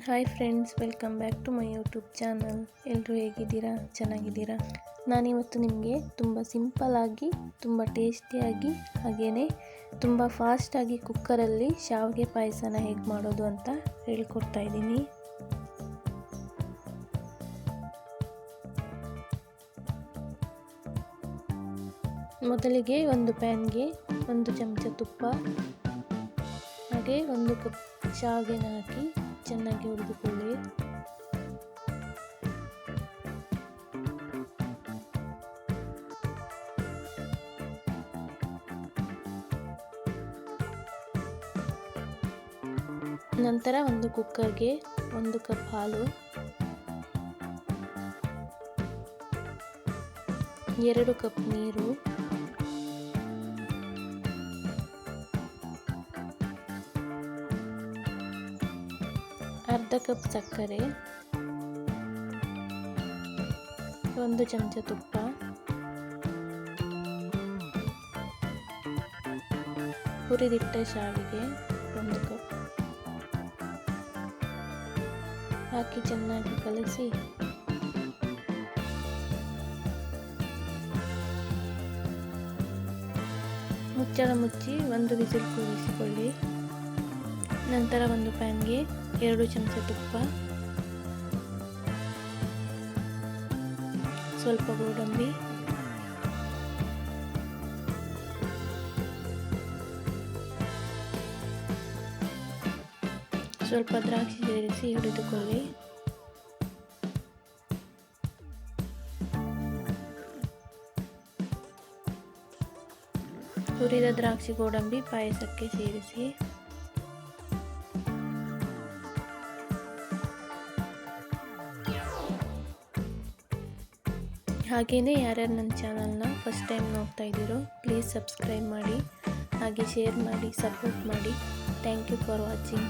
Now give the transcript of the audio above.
Hi friends, welcome back to my YouTube channel. ಎಲ್ಲರೂ ಹೇಗಿದ್ದೀರಾ? ಚೆನ್ನಾಗಿದ್ದೀರಾ? ನಾನಿವತ್ತು ನಿಮಗೆ ತುಂಬ ಸಿಂಪಲ್ಲಾಗಿ, ತುಂಬ ಟೇಸ್ಟಿಯಾಗಿ, ಹಾಗೆಯೇ ತುಂಬ ಫಾಸ್ಟಾಗಿ ಕುಕ್ಕರಲ್ಲಿ ಶಾವಿಗೆ ಪಾಯಸನ ಹೇಗೆ ಮಾಡೋದು ಅಂತ ಹೇಳ್ಕೊಡ್ತಾ ಇದ್ದೀನಿ. ಮೊದಲಿಗೆ ಒಂದು ಪ್ಯಾನ್ಗೆ 1 ಚಮಚ ತುಪ್ಪ ಹಾಗೆ 1 ಕಪ್ ಶಾವಿಗೆನ ಹಾಕಿ ಚೆನ್ನಾಗಿ ಹುರಿದುಕೊಳ್ಳಿ. ನಂತರ ಒಂದು ಕುಕ್ಕರ್ಗೆ 1 ಕಪ್ ಹಾಲು, 2 ಕಪ್ ನೀರು, ಅರ್ಧ ಕಪ್ ಸಕ್ಕರೆ, 1 ಚಮಚ ತುಪ್ಪ, ಹುರಿದಿಟ್ಟ ಶಾವಿಗೆ 1 ಕಪ್ ಹಾಕಿ ಚೆನ್ನಾಗಿ ಕಲಸಿ ಮುಚ್ಚಳ ಮುಚ್ಚಿ 1 ವಿಸಿಲ್ ಕೂಗಿಸಿಕೊಳ್ಳಿ. ನಂತರ ಒಂದು ಪ್ಯಾನ್ಗೆ 2 ಚಮಚ ತುಪ್ಪ, ಸ್ವಲ್ಪ ಗೋಡಂಬಿ, ಸ್ವಲ್ಪ ದ್ರಾಕ್ಷಿ ಸೇರಿಸಿ ಹುರಿದುಕೊಳ್ಳಿ. ಹುರಿದ ದ್ರಾಕ್ಷಿ ಗೋಡಂಬಿ ಪಾಯಸಕ್ಕೆ ಸೇರಿಸಿ ಹಾಗೆಯೇ ಯಾರ್ಯಾರು ನನ್ನ ಚಾನಲ್ನ ಫಸ್ಟ್ ಟೈಮ್ ನೋಡ್ತಾ ಇದ್ದೀರೋ ಪ್ಲೀಸ್ ಸಬ್ಸ್ಕ್ರೈಬ್ ಮಾಡಿ, ಹಾಗೆ ಶೇರ್ ಮಾಡಿ, ಸಪೋರ್ಟ್ ಮಾಡಿ. Thank you for watching.